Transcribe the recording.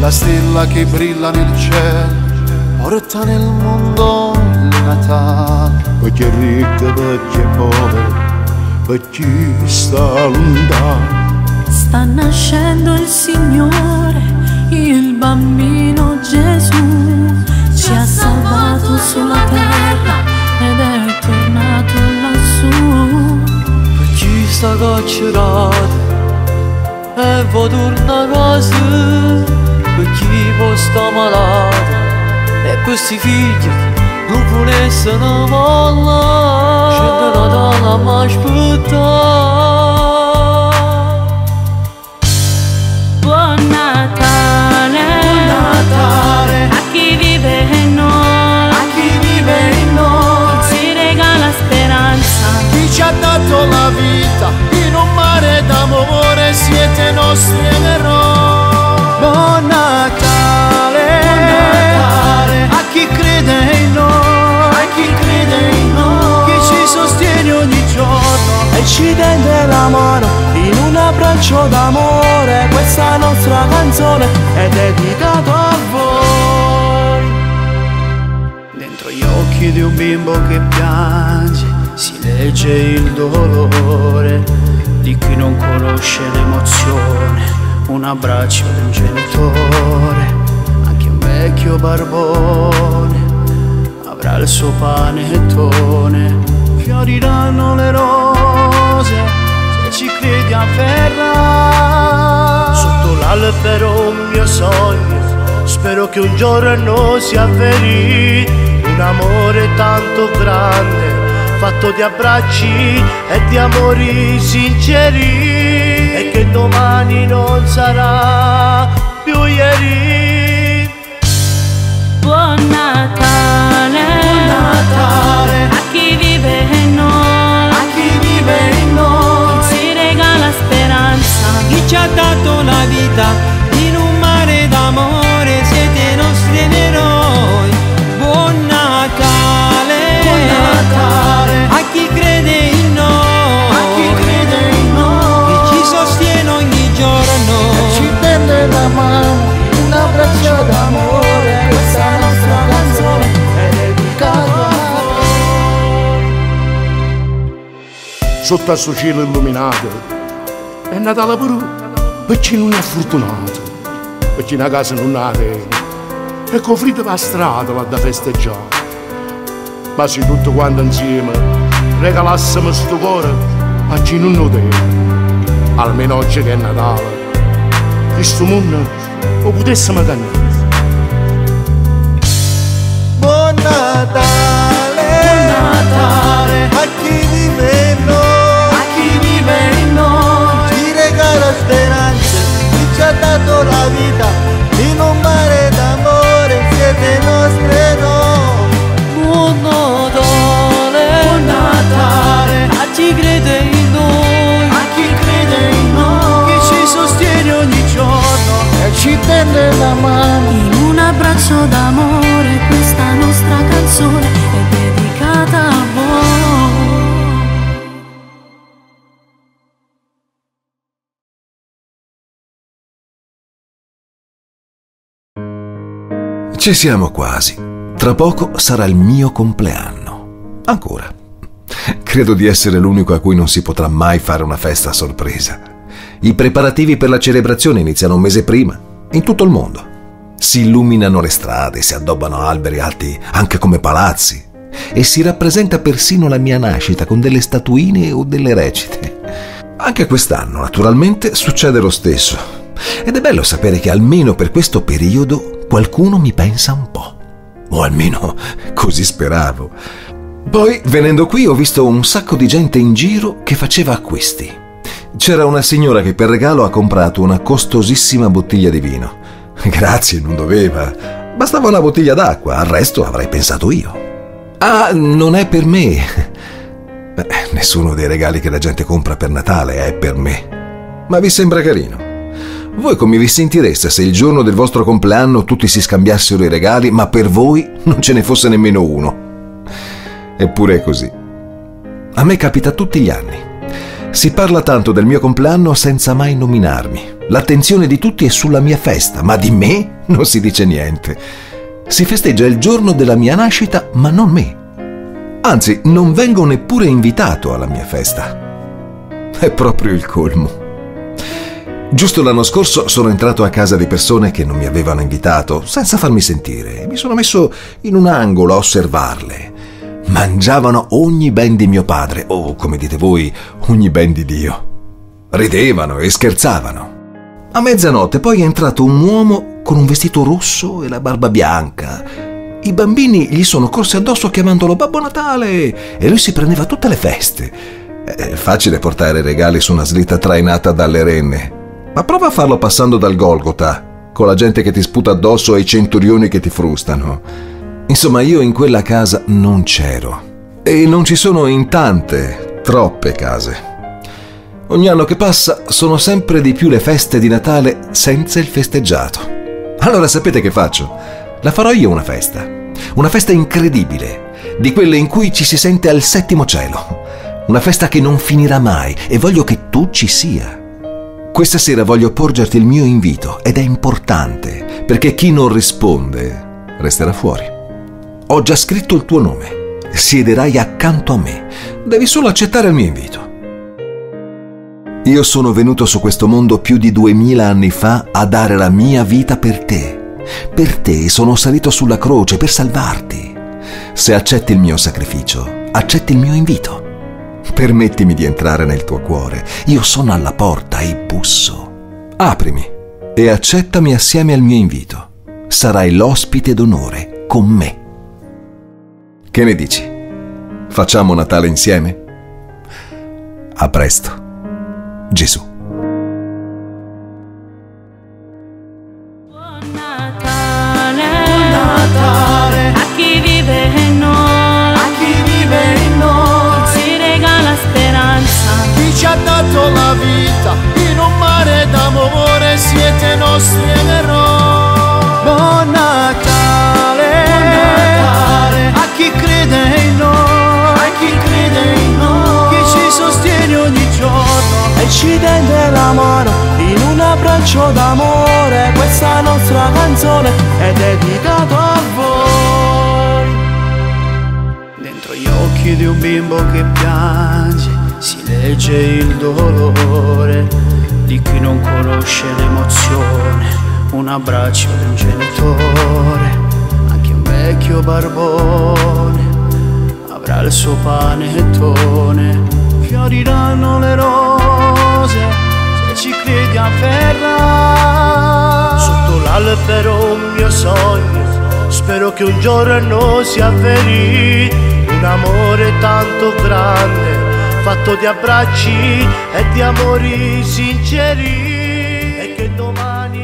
la stella che brilla nel cielo porta nel mondo il Natale. Per chi è ricco, per chi è povero, per chi sta lontano. Sta nascendo il Signore, il bambino Gesù ci ha salvato sulla terra ed è tornato lassù. Per chi sta carcerato e vuoi tornare a casa, per chi può sta malato e questi figli non volessero mollare, c'è da Natale a mi aspettare. Buon Natale, Buon Natale a chi vive in noi, a chi vive in noi, si regala speranza. Chi ci ha dato la vita in un mare d'amore, siete nostri eroi. Buon Natale, Buon Natale a chi crede in noi, a chi crede in noi, chi ci sostiene ogni giorno e ci tende la mano in un abbraccio d'amore. Questa nostra canzone è dedicata a voi. Dentro gli occhi di un bimbo che piange si legge il dolore di chi non conosce l'emozione, un abbraccio di un genitore. Anche un vecchio barbone avrà il suo panettone, fioriranno le rose se ci credi a ferra. Sotto l'albero un mio sogno, spero che un giorno si avveri, un amore tanto grande fatto di abbracci e di amori sinceri, e che domani non sarà più ieri. Buon Natale, Buon Natale a chi vive in noi, a chi vive in noi, si regala speranza. chi ci ha dato la vita in un mare d'amore, siete nostri eroi. Buon Natale, Buon Natale a chi crede in noi, a chi crede in noi, chi ci sostiene ogni giorno, ci tende la mano, un abbraccio d'amore. Questa nostra canzone è dedicata a voi. Sotto al suo cielo illuminato è Natale pure per chi non è fortunato, per chi una casa non ha regno e con freddo per la strada va da festeggiare. Ma se tutto quanto insieme regalassimo sto cuore a chi non lo deve, almeno oggi che è Natale, questo mondo lo potessimo cambiare. Buon Natale, Buon Natale a chi vive in noi, a chi vive in noi, ci regala speranze, chi ci ha dato la vita in un mare d'amore, siete nostri eroi. Buon Natale, Buon Natale a chi crede in noi, a chi crede in noi, chi ci sostiene ogni giorno e ci tende la mano. In un abbraccio d'amore questa nostra canzone è dedicata a voi. Ci siamo quasi. Tra poco sarà il mio compleanno. Ancora. Credo di essere l'unico a cui non si potrà mai fare una festa a sorpresa. I preparativi per la celebrazione iniziano un mese prima, in tutto il mondo. Si illuminano le strade, si addobbano alberi alti anche come palazzi e si rappresenta persino la mia nascita con delle statuine o delle recite. Anche quest'anno, naturalmente, succede lo stesso. Ed è bello sapere che almeno per questo periodo qualcuno mi pensa un po'. O almeno così speravo. Poi, venendo qui, ho visto un sacco di gente in giro che faceva acquisti. C'era una signora che per regalo ha comprato una costosissima bottiglia di vino. Grazie, non doveva. Bastava una bottiglia d'acqua, al resto avrei pensato io. Ah, non è per me. Nessuno dei regali che la gente compra per Natale è per me. Ma vi sembra carino? Voi come vi sentireste se il giorno del vostro compleanno tutti si scambiassero i regali, ma per voi non ce ne fosse nemmeno uno? Eppure è così. A me capita tutti gli anni. Si parla tanto del mio compleanno senza mai nominarmi. L'attenzione di tutti è sulla mia festa, ma di me non si dice niente. Si festeggia il giorno della mia nascita, ma non me. Anzi, non vengo neppure invitato alla mia festa. È proprio il colmo. Giusto l'anno scorso sono entrato a casa di persone che non mi avevano invitato, senza farmi sentire. Mi sono messo in un angolo a osservarle. Mangiavano ogni ben di mio padre, o come dite voi, ogni ben di Dio. Ridevano e scherzavano. A mezzanotte poi è entrato un uomo con un vestito rosso e la barba bianca. I bambini gli sono corsi addosso chiamandolo Babbo Natale e lui si prendeva tutte le feste. È facile portare regali su una slitta trainata dalle renne, ma prova a farlo passando dal Golgota, con la gente che ti sputa addosso e i centurioni che ti frustano. Insomma, io in quella casa non c'ero. E non ci sono in tante, troppe case. Ogni anno che passa sono sempre di più le feste di Natale senza il festeggiato. Allora sapete che faccio? La farò io una festa incredibile, di quelle in cui ci si sente al settimo cielo. Una festa che non finirà mai e voglio che tu ci sia. Questa sera voglio porgerti il mio invito ed è importante perché chi non risponde resterà fuori. Ho già scritto il tuo nome, siederai accanto a me, devi solo accettare il mio invito. Io sono venuto su questo mondo più di 2000 anni fa a dare la mia vita per te. Per te sono salito sulla croce per salvarti. Se accetti il mio sacrificio, accetti il mio invito. Permettimi di entrare nel tuo cuore. Io sono alla porta e busso. Aprimi e accettami assieme al mio invito. Sarai l'ospite d'onore con me. Che ne dici? Facciamo Natale insieme? A presto, Gesù. Buon Natale a chi vive in noi, A chi vive in noi, ci regala speranza. chi ci ha dato la vita, in un mare d'amore siete nostri eroi. Buon Natale, a chi crede in noi, a chi crede in noi, chi ci sostiene ogni giorno E ci tende la mano in un abbraccio d'amore. Questa nostra canzone è dedicata a voi. Dentro gli occhi di un bimbo che piange si legge il dolore di chi non conosce l'emozione, un abbraccio di un genitore. Anche un vecchio barbone avrà il suo panettone. Fioriranno le rose se ci credi afferra. Sotto l'albero un mio sogno, spero che un giorno si avveri. Un amore tanto grande, fatto di abbracci e di amori sinceri, e che domani